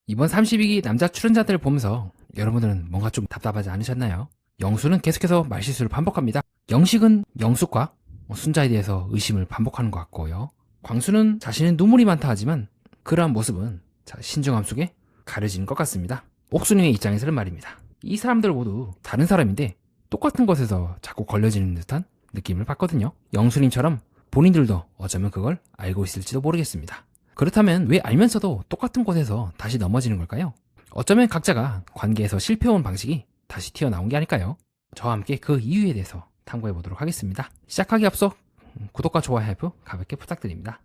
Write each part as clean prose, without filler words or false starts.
이번 32기 남자 출연자들을 보면서 여러분들은 뭔가 좀 답답하지 않으셨나요? 영수는 계속해서 말실수를 반복합니다. 영식은 영숙과 순자에 대해서 의심을 반복하는 것 같고요. 광수는 자신의 눈물이 많다 하지만 그러한 모습은 신중함 속에 가려지는 것 같습니다. 옥수님의 입장에서는 말입니다. 이 사람들 모두 다른 사람인데 똑같은 것에서 자꾸 걸려지는 듯한 느낌을 받거든요. 영수님처럼 본인들도 어쩌면 그걸 알고 있을지도 모르겠습니다. 그렇다면 왜 알면서도 똑같은 곳에서 다시 넘어지는 걸까요? 어쩌면 각자가 관계에서 실패해온 방식이 다시 튀어나온 게 아닐까요? 저와 함께 그 이유에 대해서 탐구해 보도록 하겠습니다. 시작하기 앞서 구독과 좋아요 가볍게 부탁드립니다.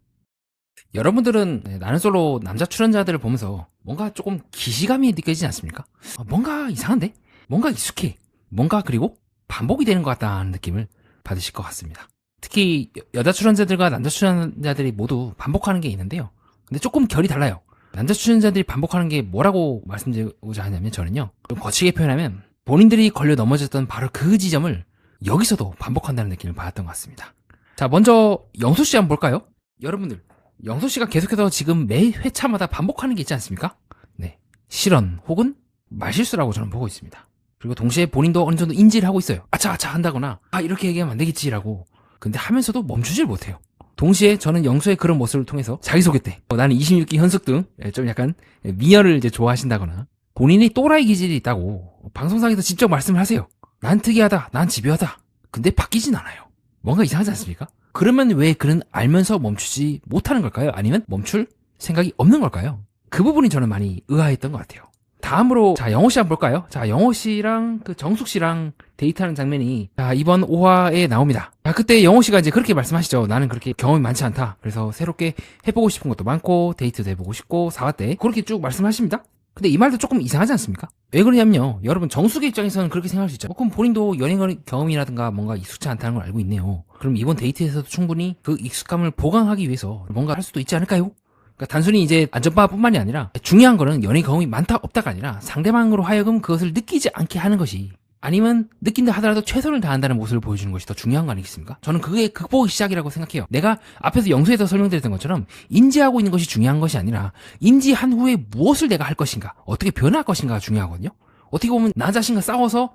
여러분들은 나는 솔로 남자 출연자들을 보면서 뭔가 조금 기시감이 느껴지지 않습니까? 뭔가 이상한데? 뭔가 익숙해. 뭔가 그리고 반복이 되는 것 같다는 느낌을 받으실 것 같습니다. 특히 여자 출연자들과 남자 출연자들이 모두 반복하는 게 있는데요. 근데 조금 결이 달라요. 남자 출연자들이 반복하는 게 뭐라고 말씀드리고자 하냐면 저는요. 좀 거치게 표현하면 본인들이 걸려 넘어졌던 바로 그 지점을 여기서도 반복한다는 느낌을 받았던 것 같습니다. 자, 먼저 영수씨 한번 볼까요? 여러분들, 영수씨가 계속해서 지금 매 회차마다 반복하는 게 있지 않습니까? 네, 실언 혹은 말실수라고 저는 보고 있습니다. 그리고 동시에 본인도 어느 정도 인지를 하고 있어요. 아차 한다거나 이렇게 얘기하면 안 되겠지라고. 근데 하면서도 멈추질 못해요. 동시에 저는 영수의 그런 모습을 통해서 자기소개 때 나는 26기 현숙 등 좀 약간 미녀를 이제 좋아하신다거나 본인이 또라이 기질이 있다고 방송상에서 직접 말씀을 하세요. 난 특이하다, 난 집요하다. 근데 바뀌진 않아요. 뭔가 이상하지 않습니까? 그러면 왜 그는 알면서 멈추지 못하는 걸까요? 아니면 멈출 생각이 없는 걸까요? 그 부분이 저는 많이 의아했던 것 같아요. 다음으로 영호씨 한번 볼까요? 영호씨랑 그 정숙씨랑 데이트하는 장면이 이번 5화에 나옵니다. 그때 영호씨가 이제 그렇게 말씀하시죠. 나는 그렇게 경험이 많지 않다. 그래서 새롭게 해보고 싶은 것도 많고 데이트도 해보고 싶고 4화 때 그렇게 쭉 말씀하십니다. 근데 이 말도 조금 이상하지 않습니까? 왜 그러냐면요. 여러분 정숙의 입장에서는 그렇게 생각할 수 있죠. 그럼 본인도 연애 경험이라든가 뭔가 익숙치 않다는 걸 알고 있네요. 그럼 이번 데이트에서도 충분히 그 익숙함을 보강하기 위해서 뭔가 할 수도 있지 않을까요? 그러니까 단순히 이제 안전바뿐만이 아니라 중요한 거는 연애 경험이 많다 없다가 아니라 상대방으로 하여금 그것을 느끼지 않게 하는 것이 아니면 느낀다 하더라도 최선을 다한다는 모습을 보여주는 것이 더 중요한 거 아니겠습니까? 저는 그게 극복의 시작이라고 생각해요. 내가 앞에서 영수에서 설명드렸던 것처럼 인지하고 있는 것이 중요한 것이 아니라 인지한 후에 무엇을 내가 할 것인가 어떻게 변할 것인가가 중요하거든요. 어떻게 보면 나 자신과 싸워서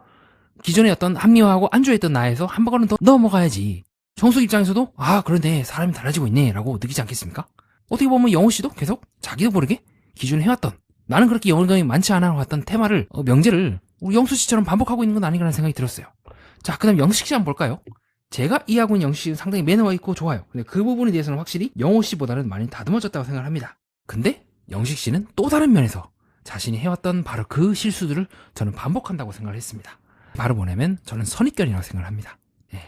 기존의 어떤 합리화하고 안주했던 나에서 한 번은 더 넘어가야지. 정숙 입장에서도 그런데 사람이 달라지고 있네 라고 느끼지 않겠습니까? 어떻게 보면 영호씨도 계속 자기도 모르게 기존에 해왔던 나는 그렇게 연애경험이 많지 않아 왔던 테마를 명제를 우리 영수씨처럼 반복하고 있는 건 아닌가라는 생각이 들었어요. 자, 그 다음 영식씨 한번 볼까요? 제가 이해하고 있는 영식씨는 상당히 매너가 있고 좋아요. 근데 그 부분에 대해서는 확실히 영호씨보다는 많이 다듬어졌다고 생각을 합니다. 근데 영식씨는 또 다른 면에서 자신이 해왔던 바로 그 실수들을 저는 반복한다고 생각을 했습니다. 바로 뭐냐면 저는 선입견이라고 생각을 합니다.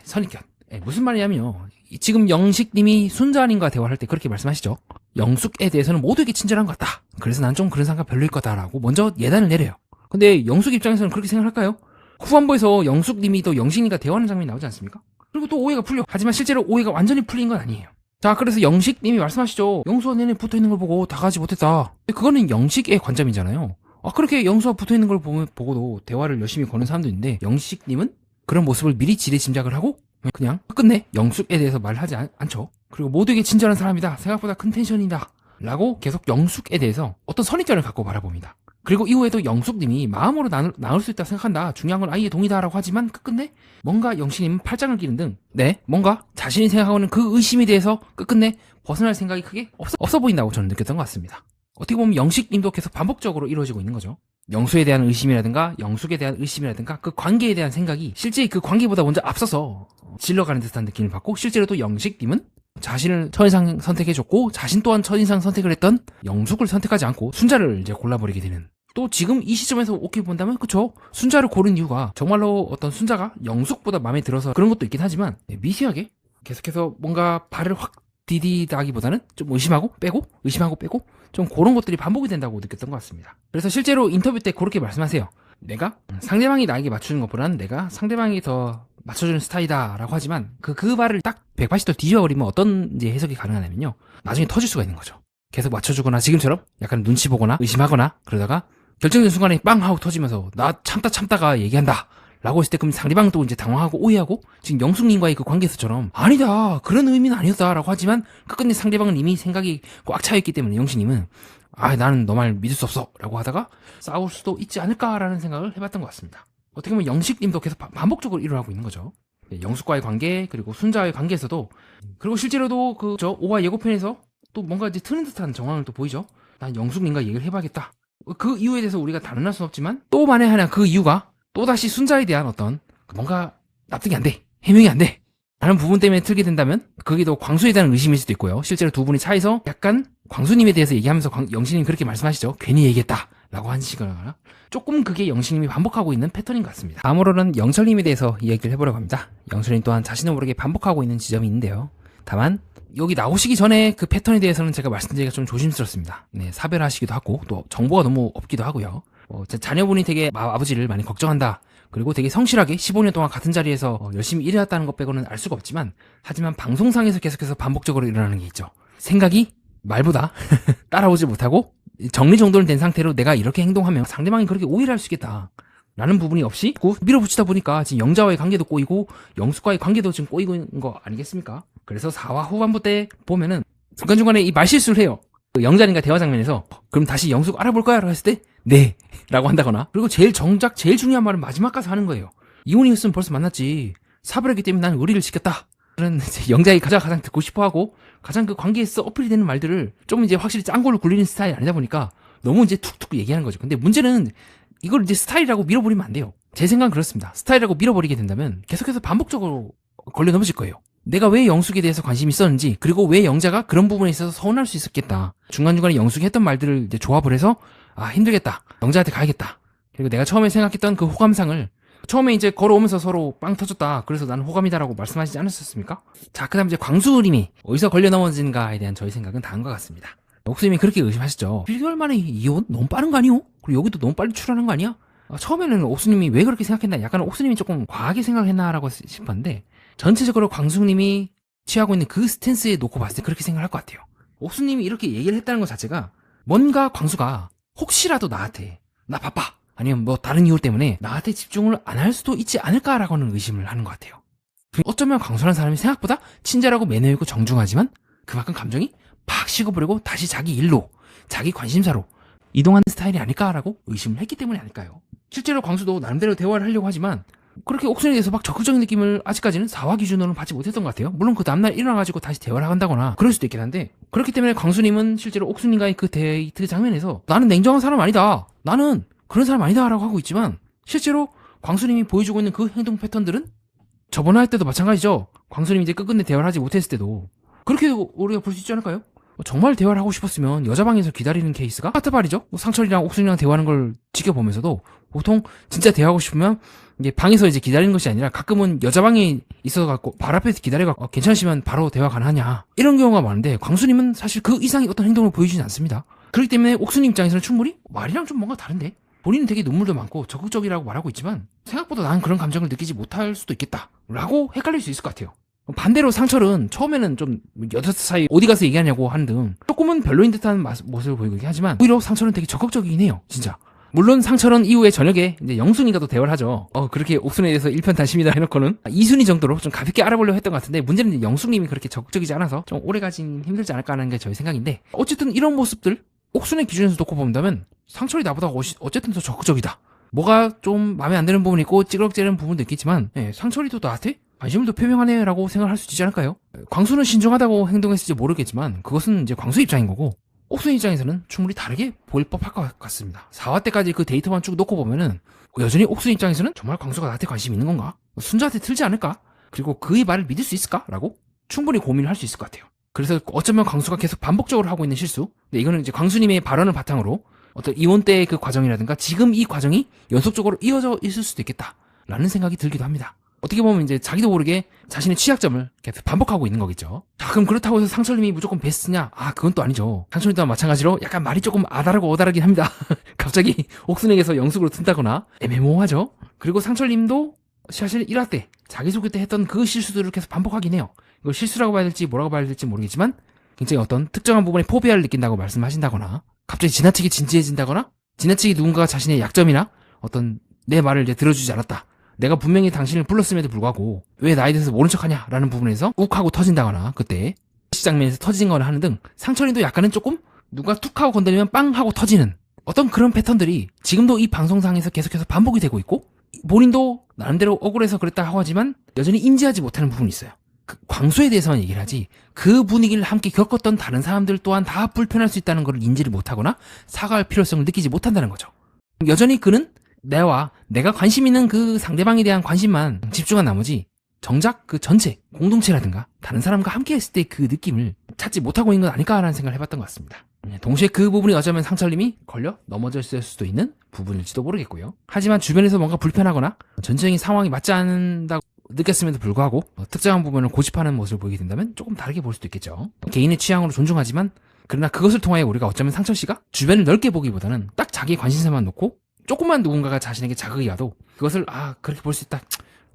선입견. 무슨 말이냐면요. 지금 영식님이 순자님과 대화할 때 그렇게 말씀하시죠. 영숙에 대해서는 모두에게 친절한 것 같다. 그래서 난 좀 그런 생각 별로일 거다라고 먼저 예단을 내려요. 근데 영숙 입장에서는 그렇게 생각할까요? 후반부에서 영숙님이 또 영식님과 대화하는 장면이 나오지 않습니까? 그리고 또 오해가 풀려. 하지만 실제로 오해가 완전히 풀린 건 아니에요. 자, 그래서 영식님이 말씀하시죠. 영수와 내내 붙어있는 걸 보고 다가지 못했다. 그거는 영식의 관점이잖아요. 그렇게 영수와 붙어있는 걸 보고도 대화를 열심히 거는 사람도 있는데 영식님은 그런 모습을 미리 지레 짐작을 하고 그냥 끝내 영숙에 대해서 말하지 않죠. 그리고 모두에게 친절한 사람이다. 생각보다 큰 텐션이다. 라고 계속 영숙에 대해서 어떤 선입견을 갖고 바라봅니다. 그리고 이후에도 영숙님이 마음으로 나눌 수 있다 생각한다. 중요한 건 아이의 동의다라고 하지만 끝끝내 뭔가 영식님은 팔짱을 끼는 등 뭔가 자신이 생각하고는 그 의심에 대해서 끝끝내 벗어날 생각이 크게 없어 보인다고 저는 느꼈던 것 같습니다. 어떻게 보면 영식님도 계속 반복적으로 이루어지고 있는 거죠. 영수에 대한 의심이라든가 영숙에 대한 의심이라든가 그 관계에 대한 생각이 실제 그 관계보다 먼저 앞서서 질러가는 듯한 느낌을 받고 실제로도 영식님은 자신을 첫인상 선택해줬고 자신 또한 첫인상 선택을 했던 영숙을 선택하지 않고 순자를 이제 골라버리게 되는 또 지금 이 시점에서 오케이 본다면 그쵸 순자를 고른 이유가 정말로 어떤 순자가 영숙보다 마음에 들어서 그런 것도 있긴 하지만 미세하게 계속해서 뭔가 발을 확 디디다기보다는 좀 의심하고 빼고 좀 그런 것들이 반복이 된다고 느꼈던 것 같습니다. 그래서 실제로 인터뷰 때 그렇게 말씀하세요. 내가 상대방이 나에게 맞추는 것보다는 내가 상대방이 더 맞춰주는 스타일이다 라고 하지만 그 말을 딱 180도 뒤져버리면 어떤 이제 해석이 가능하냐면요. 나중에 터질 수가 있는 거죠. 계속 맞춰주거나 지금처럼 약간 눈치 보거나 의심하거나 그러다가 결정적인 순간에 빵 하고 터지면서 나 참다가 얘기한다 라고 했을 때 그럼 상대방은 또 이제 당황하고 오해하고 지금 영숙님과의 그 관계에서처럼 아니다 그런 의미는 아니었다 라고 하지만 끝끝내 상대방은 이미 생각이 꽉 차있기 때문에 영식님은 나는 너 말 믿을 수 없어 라고 하다가 싸울 수도 있지 않을까라는 생각을 해봤던 것 같습니다. 어떻게 보면 영식님도 계속 반복적으로 일을 하고 있는 거죠. 영숙과의 관계 그리고 순자와의 관계에서도 그리고 실제로도 저 5화 예고편에서 또 뭔가 이제 트는 듯한 정황을 또 보이죠. 난 영숙님과 얘기를 해봐야겠다. 그 이유에 대해서 우리가 다뤄낼 수는 없지만 또 만에 하나 그 이유가 또다시 순자에 대한 어떤 뭔가 납득이 안 돼. 해명이 안 돼. 라는 부분 때문에 틀게 된다면 그게 또 광수에 대한 의심일 수도 있고요. 실제로 두 분이 차에서 약간 광수님에 대해서 얘기하면서 영식님이 그렇게 말씀하시죠. 괜히 얘기했다 라고 하시거나 조금 그게 영식님이 반복하고 있는 패턴인 것 같습니다. 다음으로는 영철님에 대해서 이야기를 해보려고 합니다. 영철님 또한 자신을 모르게 반복하고 있는 지점이 있는데요. 다만 여기 나오시기 전에 그 패턴에 대해서는 제가 말씀드리기가 좀 조심스럽습니다. 네, 사별하시기도 하고 또 정보가 너무 없기도 하고요. 자녀분이 되게 아버지를 많이 걱정한다. 그리고 되게 성실하게 15년 동안 같은 자리에서 열심히 일해왔다는 것 빼고는 알 수가 없지만 하지만 방송상에서 계속해서 반복적으로 일어나는 게 있죠. 생각이 말보다 따라오지 못하고 정리정돈이 된 상태로 내가 이렇게 행동하면 상대방이 그렇게 오해를 할 수 있겠다. 라는 부분이 없이 밀어붙이다 보니까 지금 영자와의 관계도 꼬이고 영숙과의 관계도 지금 꼬이고 있는 거 아니겠습니까? 그래서 4화 후반부 때 보면은 중간중간에 이 말실수를 해요. 영자님과 대화 장면에서 그럼 다시 영숙 알아볼 거야? 라고 했을 때 네 라고 한다거나 그리고 제일 중요한 말은 마지막 가서 하는 거예요. 이혼이었으면 벌써 만났지. 사별했기 때문에 난 의리를 지켰다. 그런 영자이 가장 듣고 싶어하고 가장 그 관계에서 어필이 되는 말들을 좀 이제 확실히 짱구를 굴리는 스타일이 아니다 보니까 너무 이제 툭툭 얘기하는 거죠. 근데 문제는 이걸 이제 스타일이라고 밀어버리면 안 돼요. 제 생각은 그렇습니다. 스타일이라고 밀어버리게 된다면 계속해서 반복적으로 걸려 넘어질 거예요. 내가 왜 영숙에 대해서 관심이 있었는지 그리고 왜 영자가 그런 부분에 있어서 서운할 수 있었겠다. 중간중간에 영숙이 했던 말들을 이제 조합을 해서 힘들겠다. 영자한테 가야겠다. 그리고 내가 처음에 생각했던 그 호감상을 처음에 이제 걸어오면서 서로 빵 터졌다. 그래서 나는 호감이다라고 말씀하시지 않으셨습니까? 자, 그 다음 이제 광수님이 어디서 걸려 넘어진가에 대한 저희 생각은 다음과 같습니다. 옥수님이 그렇게 의심하셨죠. 1개월 만에 이혼? 너무 빠른 거 아니오? 그리고 여기도 너무 빨리 출연한 거 아니야? 처음에는 옥수님이 왜 그렇게 생각했나? 약간 옥수님이 조금 과하게 생각했나라고 싶었는데 전체적으로 광수님이 취하고 있는 그 스탠스에 놓고 봤을 때 그렇게 생각할 것 같아요. 옥수님이 이렇게 얘기를 했다는 것 자체가 뭔가 광수가 혹시라도 나한테 나 바빠 아니면 뭐 다른 이유 때문에 나한테 집중을 안 할 수도 있지 않을까라고는 의심을 하는 것 같아요. 어쩌면 광수라는 사람이 생각보다 친절하고 매너 있고 정중하지만 그만큼 감정이 팍 식어버리고 다시 자기 일로 자기 관심사로 이동하는 스타일이 아닐까라고 의심을 했기 때문이 아닐까요? 실제로 광수도 나름대로 대화를 하려고 하지만 그렇게 옥순에 대해서 막 적극적인 느낌을 아직까지는 4화 기준으로는 받지 못했던 것 같아요. 물론 그 다음날 일어나가지고 다시 대화를 한다거나 그럴 수도 있긴 한데 그렇기 때문에 광수님은 실제로 옥순님과의 그 데이트 장면에서 나는 냉정한 사람 아니다. 나는 그런 사람 아니다 라고 하고 있지만 실제로 광수님이 보여주고 있는 그 행동 패턴들은 저번에 할 때도 마찬가지죠. 광수님이 이제 끝끝내 대화를 하지 못했을 때도 그렇게 우리가 볼 수 있지 않을까요? 정말 대화를 하고 싶었으면 여자방에서 기다리는 케이스가 카트발이죠. 상철이랑 옥순이랑 대화하는 걸 지켜보면서도 보통 진짜 대화하고 싶으면 이게 방에서 이제 기다리는 것이 아니라 가끔은 여자방에 있어갖고 발 앞에서 기다려갖고 괜찮으시면 바로 대화 가능하냐 이런 경우가 많은데 광수님은 사실 그 이상의 어떤 행동을 보여주진 않습니다. 그렇기 때문에 옥순님 입장에서는 충분히 말이랑 좀 뭔가 다른데 본인은 되게 눈물도 많고 적극적이라고 말하고 있지만 생각보다 나는 그런 감정을 느끼지 못할 수도 있겠다 라고 헷갈릴 수 있을 것 같아요. 반대로 상철은 처음에는 좀 여자 사이 어디 가서 얘기하냐고 하는 등 조금은 별로인 듯한 모습을 보이긴 하지만 오히려 상철은 되게 적극적이긴 해요. 진짜. 물론 상철은 이후에 저녁에 이제 영순이가 또 대화를 하죠. 그렇게 옥순에 대해서 일편단심이다 해놓고는 이순이 정도로 좀 가볍게 알아보려고 했던 것 같은데 문제는 이제 영숙님이 그렇게 적극적이지 않아서 좀 오래가긴 힘들지 않을까 하는 게 저희 생각인데 어쨌든 이런 모습들 옥순의 기준에서 놓고 본다면 상철이 나보다 어쨌든 더 적극적이다. 뭐가 좀 마음에 안 드는 부분이 있고 찌그럭찌그런 부분도 있겠지만 상철이 또 나한테 관심을 더 표명하네 라고 생각할 수 있지 않을까요? 광수는 신중하다고 행동했을지 모르겠지만 그것은 이제 광수 입장인 거고 옥순 입장에서는 충분히 다르게 보일 법할 것 같습니다. 4화 때까지 그 데이터만 쭉 놓고 보면은 여전히 옥순 입장에서는 정말 광수가 나한테 관심이 있는 건가? 순자한테 틀지 않을까? 그리고 그의 말을 믿을 수 있을까? 라고 충분히 고민을 할 수 있을 것 같아요. 그래서 어쩌면 광수가 계속 반복적으로 하고 있는 실수 근데 이거는 이제 광수님의 발언을 바탕으로 어떤 이혼 때의 그 과정이라든가 지금 이 과정이 연속적으로 이어져 있을 수도 있겠다 라는 생각이 들기도 합니다. 어떻게 보면 이제 자기도 모르게 자신의 취약점을 계속 반복하고 있는 거겠죠. 자, 그럼 그렇다고 해서 상철님이 무조건 베스트냐? 그건 또 아니죠. 상철님도 마찬가지로 약간 말이 조금 아다르고 어다르긴 합니다. 갑자기 옥순에게서 영숙으로 튼다거나 애매모호하죠. 그리고 상철님도 사실 1화 때 자기소개 때 했던 그 실수들을 계속 반복하긴 해요. 이걸 실수라고 봐야 될지 뭐라고 봐야 될지 모르겠지만 굉장히 어떤 특정한 부분에 포비아를 느낀다고 말씀하신다거나 갑자기 지나치게 진지해진다거나 지나치게 누군가가 자신의 약점이나 어떤 내 말을 이제 들어주지 않았다 내가 분명히 당신을 불렀음에도 불구하고 왜 나에 대해서 모른 척하냐 라는 부분에서 욱 하고 터진다거나 그때 장면에서 터진 거나 하는 등 상철님도 약간은 조금 누가 툭 하고 건드리면 빵 하고 터지는 어떤 그런 패턴들이 지금도 이 방송상에서 계속해서 반복이 되고 있고 본인도 나름대로 억울해서 그랬다 하고 하지만 여전히 인지하지 못하는 부분이 있어요. 그 광수에 대해서만 얘기를 하지 그 분위기를 함께 겪었던 다른 사람들 또한 다 불편할 수 있다는 걸 인지를 못하거나 사과할 필요성을 느끼지 못한다는 거죠. 여전히 그는 내가 관심 있는 그 상대방에 대한 관심만 집중한 나머지 정작 그 전체 공동체라든가 다른 사람과 함께 했을 때 그 느낌을 찾지 못하고 있는 건 아닐까라는 생각을 해봤던 것 같습니다. 동시에 그 부분이 어쩌면 상철님이 걸려 넘어졌을 수도 있는 부분일지도 모르겠고요. 하지만 주변에서 뭔가 불편하거나 전체적인 상황이 맞지 않는다고 느꼈음에도 불구하고 특정한 부분을 고집하는 모습을 보이게 된다면 조금 다르게 볼 수도 있겠죠. 개인의 취향으로 존중하지만 그러나 그것을 통하여 우리가 어쩌면 상철씨가 주변을 넓게 보기보다는 딱 자기의 관심사만 놓고 조금만 누군가가 자신에게 자극이 와도 그것을 그렇게 볼 수 있다.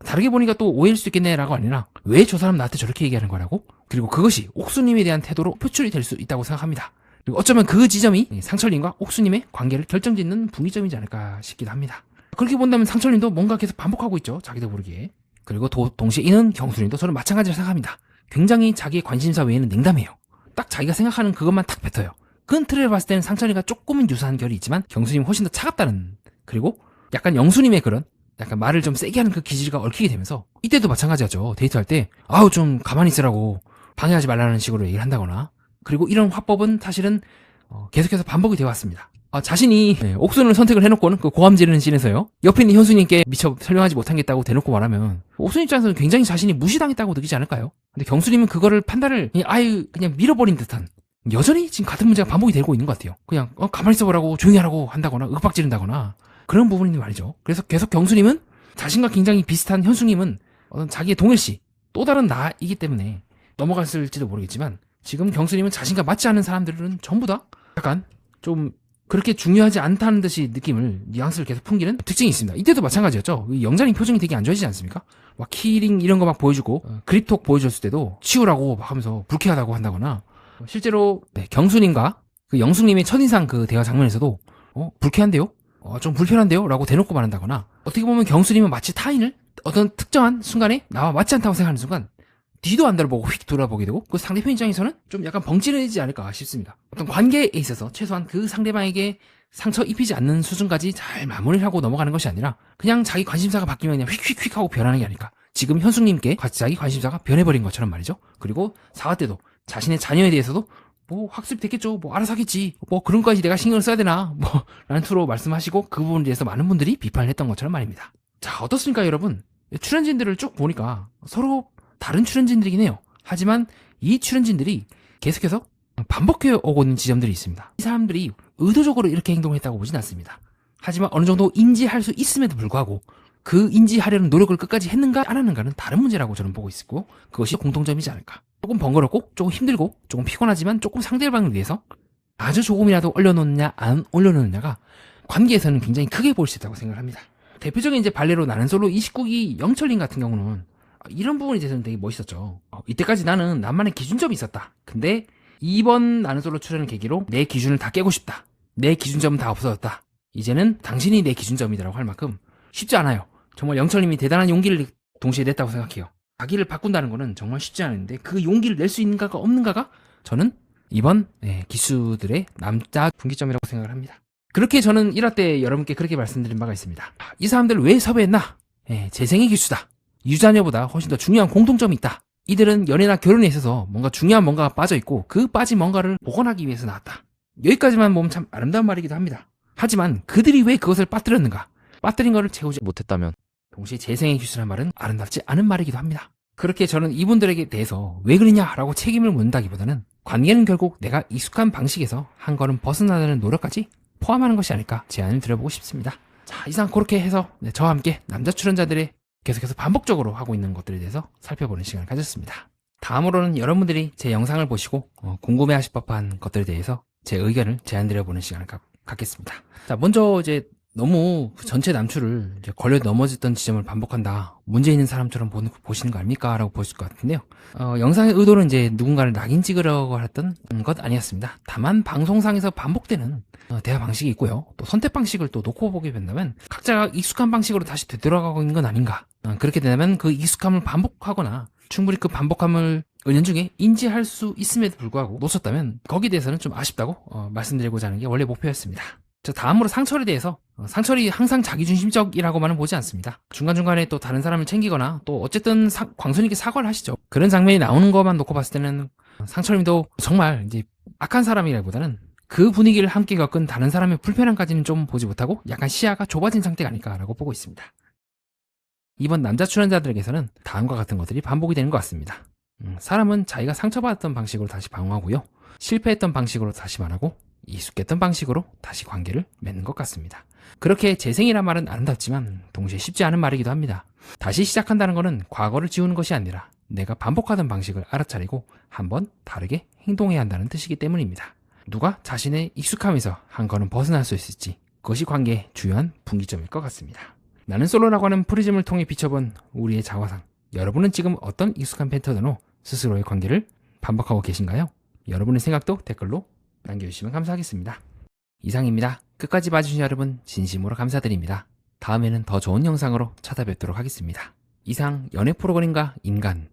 다르게 보니까 또 오해일 수 있겠네 라고 아니라 왜 저 사람 나한테 저렇게 얘기하는 거라고? 그리고 그것이 옥수님에 대한 태도로 표출이 될 수 있다고 생각합니다. 그리고 어쩌면 그 지점이 상철님과 옥수님의 관계를 결정짓는 분기점이지 않을까 싶기도 합니다. 그렇게 본다면 상철님도 뭔가 계속 반복하고 있죠. 자기도 모르게. 그리고 동시에 이는 경수님도 저는 마찬가지로 생각합니다. 굉장히 자기의 관심사 외에는 냉담해요. 딱 자기가 생각하는 그것만 탁 뱉어요. 큰 틀을 봤을 때는 상철이가 조금은 유사한 결이 있지만 경수님이 훨씬 더 차갑다는 그리고 약간 영수님의 그런 약간 말을 좀 세게 하는 그 기질과 얽히게 되면서 이때도 마찬가지였죠. 데이트할 때 좀 가만히 있으라고 방해하지 말라는 식으로 얘기를 한다거나 그리고 이런 화법은 사실은 계속해서 반복이 되어 왔습니다. 자신이 옥순을 선택을 해놓고는 그 고함 지르는 씬에서요. 옆에 있는 현수님께 미처 설명하지 못하겠다고 대놓고 말하면 옥순 입장에서는 굉장히 자신이 무시당했다고 느끼지 않을까요? 근데 경수님은 그거를 판단을 그냥 밀어버린 듯한 여전히 지금 같은 문제가 반복이 되고 있는 것 같아요. 그냥 가만히 있어보라고 조용히 하라고 한다거나 윽박 지른다거나 그런 부분이 말이죠. 그래서 계속 경수님은 자신과 굉장히 비슷한 현수님은 자기의 동일시 또 다른 나이기 때문에 넘어갔을지도 모르겠지만 지금 경수님은 자신과 맞지 않는 사람들은 전부 다 약간 좀 그렇게 중요하지 않다는 듯이 느낌을 뉘앙스를 계속 풍기는 특징이 있습니다. 이때도 마찬가지였죠. 영자님 표정이 되게 안 좋아지지 않습니까? 막 키링 이런 거 막 보여주고 그립톡 보여줬을 때도 치우라고 막 하면서 불쾌하다고 한다거나 실제로 경수님과 그 영숙님의 첫인상 그 대화 장면에서도 불쾌한데요? 좀 불편한데요? 라고 대놓고 말한다거나 어떻게 보면 경수님은 마치 타인을 어떤 특정한 순간에 나와 맞지 않다고 생각하는 순간 뒤도 안 돌아보고 휙 돌아보게 되고 그 상대편 입장에서는 좀 약간 벙찌르지 않을까 싶습니다. 어떤 관계에 있어서 최소한 그 상대방에게 상처 입히지 않는 수준까지 잘 마무리를 하고 넘어가는 것이 아니라 그냥 자기 관심사가 바뀌면 그냥 휙휙휙 하고 변하는 게 아닐까. 지금 현숙님께 갑자기 관심사가 변해버린 것처럼 말이죠. 그리고 사화 때도 자신의 자녀에 대해서도 학습이 됐겠죠. 알아서 하겠지. 그런 것까지 내가 신경을 써야 되나. 라는 투로 말씀하시고 그 부분에 대해서 많은 분들이 비판을 했던 것처럼 말입니다. 자, 어떻습니까, 여러분? 출연진들을 쭉 보니까 서로 다른 출연진들이긴 해요. 하지만 이 출연진들이 계속해서 반복해 오고 있는 지점들이 있습니다. 이 사람들이 의도적으로 이렇게 행동했다고 보진 않습니다. 하지만 어느 정도 인지할 수 있음에도 불구하고 그 인지하려는 노력을 끝까지 했는가 안 했는가는 다른 문제라고 저는 보고 있고 그것이 공통점이지 않을까. 조금 번거롭고 조금 힘들고 조금 피곤하지만 조금 상대방을 위해서 아주 조금이라도 올려놓느냐 안 올려놓느냐가 관계에서는 굉장히 크게 보일 수 있다고 생각을 합니다. 대표적인 이제 발레로 나는 솔로 29기 영철님 같은 경우는 이런 부분에 대해서는 되게 멋있었죠. 이때까지 나는 나만의 기준점이 있었다. 근데 이번 나는 솔로 출연을 계기로 내 기준을 다 깨고 싶다. 내 기준점은 다 없어졌다. 이제는 당신이 내 기준점이라고 할 만큼 쉽지 않아요. 정말 영철님이 대단한 용기를 동시에 냈다고 생각해요. 자기를 바꾼다는 거는 정말 쉽지 않은데 그 용기를 낼 수 있는가가 없는가가 저는 이번 기수들의 남자 분기점이라고 생각을 합니다. 그렇게 저는 1화 때 여러분께 그렇게 말씀드린 바가 있습니다. 이 사람들 왜 섭외했나? 재생의 기수다. 유자녀보다 훨씬 더 중요한 공통점이 있다. 이들은 연애나 결혼에 있어서 뭔가 중요한 뭔가가 빠져있고 그 빠진 뭔가를 복원하기 위해서 나왔다. 여기까지만 보면 참 아름다운 말이기도 합니다. 하지만 그들이 왜 그것을 빠뜨렸는가? 빠뜨린 것을 채우지 못했다면 동시에 재생의 기수라는 말은 아름답지 않은 말이기도 합니다. 그렇게 저는 이분들에게 대해서 왜 그러냐라고 책임을 묻는다기보다는 관계는 결국 내가 익숙한 방식에서 한 걸음 벗어나는 노력까지 포함하는 것이 아닐까 제안을 드려보고 싶습니다. 자, 이상 그렇게 해서 저와 함께 남자 출연자들의 계속해서 반복적으로 하고 있는 것들에 대해서 살펴보는 시간을 가졌습니다. 다음으로는 여러분들이 제 영상을 보시고 궁금해하실 법한 것들에 대해서 제 의견을 제안드려보는 시간을 갖겠습니다. 자, 먼저 이제 너무 전체 남출을 이제 걸려 넘어졌던 지점을 반복한다. 문제 있는 사람처럼 보시는 거 아닙니까? 라고 보실 것 같은데요. 영상의 의도는 이제 누군가를 낙인 찍으려고 했던 것 아니었습니다. 다만 방송상에서 반복되는 대화 방식이 있고요. 또 선택 방식을 또 놓고 보게 된다면 각자가 익숙한 방식으로 다시 되돌아가고 있는 건 아닌가. 그렇게 된다면 그 익숙함을 반복하거나 충분히 그 반복함을 은연중에 인지할 수 있음에도 불구하고 놓쳤다면 거기에 대해서는 좀 아쉽다고 말씀드리고자 하는 게 원래 목표였습니다. 자, 다음으로 상철에 대해서 상철이 항상 자기중심적이라고만은 보지 않습니다. 중간중간에 또 다른 사람을 챙기거나 또 어쨌든 광순이께 사과를 하시죠. 그런 장면이 나오는 것만 놓고 봤을 때는 상철님도 정말 이제 악한 사람이라기보다는 그 분위기를 함께 겪은 다른 사람의 불편함까지는 좀 보지 못하고 약간 시야가 좁아진 상태가 아닐까라고 보고 있습니다. 이번 남자 출연자들에게서는 다음과 같은 것들이 반복이 되는 것 같습니다. 사람은 자기가 상처받았던 방식으로 다시 방어하고요. 실패했던 방식으로 다시 말하고 익숙했던 방식으로 다시 관계를 맺는 것 같습니다. 그렇게 재생이란 말은 아름답지만 동시에 쉽지 않은 말이기도 합니다. 다시 시작한다는 것은 과거를 지우는 것이 아니라 내가 반복하던 방식을 알아차리고 한번 다르게 행동해야 한다는 뜻이기 때문입니다. 누가 자신의 익숙함에서 한 걸음 벗어날 수 있을지 그것이 관계의 주요한 분기점일 것 같습니다. 나는 솔로라고 하는 프리즘을 통해 비춰본 우리의 자화상. 여러분은 지금 어떤 익숙한 패턴으로 스스로의 관계를 반복하고 계신가요? 여러분의 생각도 댓글로 남겨주시면 감사하겠습니다. 이상입니다. 끝까지 봐주신 여러분 진심으로 감사드립니다. 다음에는 더 좋은 영상으로 찾아뵙도록 하겠습니다. 이상 연애 프로그램과 인간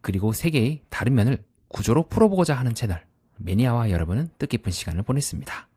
그리고 세계의 다른 면을 구조로 풀어보고자 하는 채널 매니아와 여러분은 뜻깊은 시간을 보냈습니다.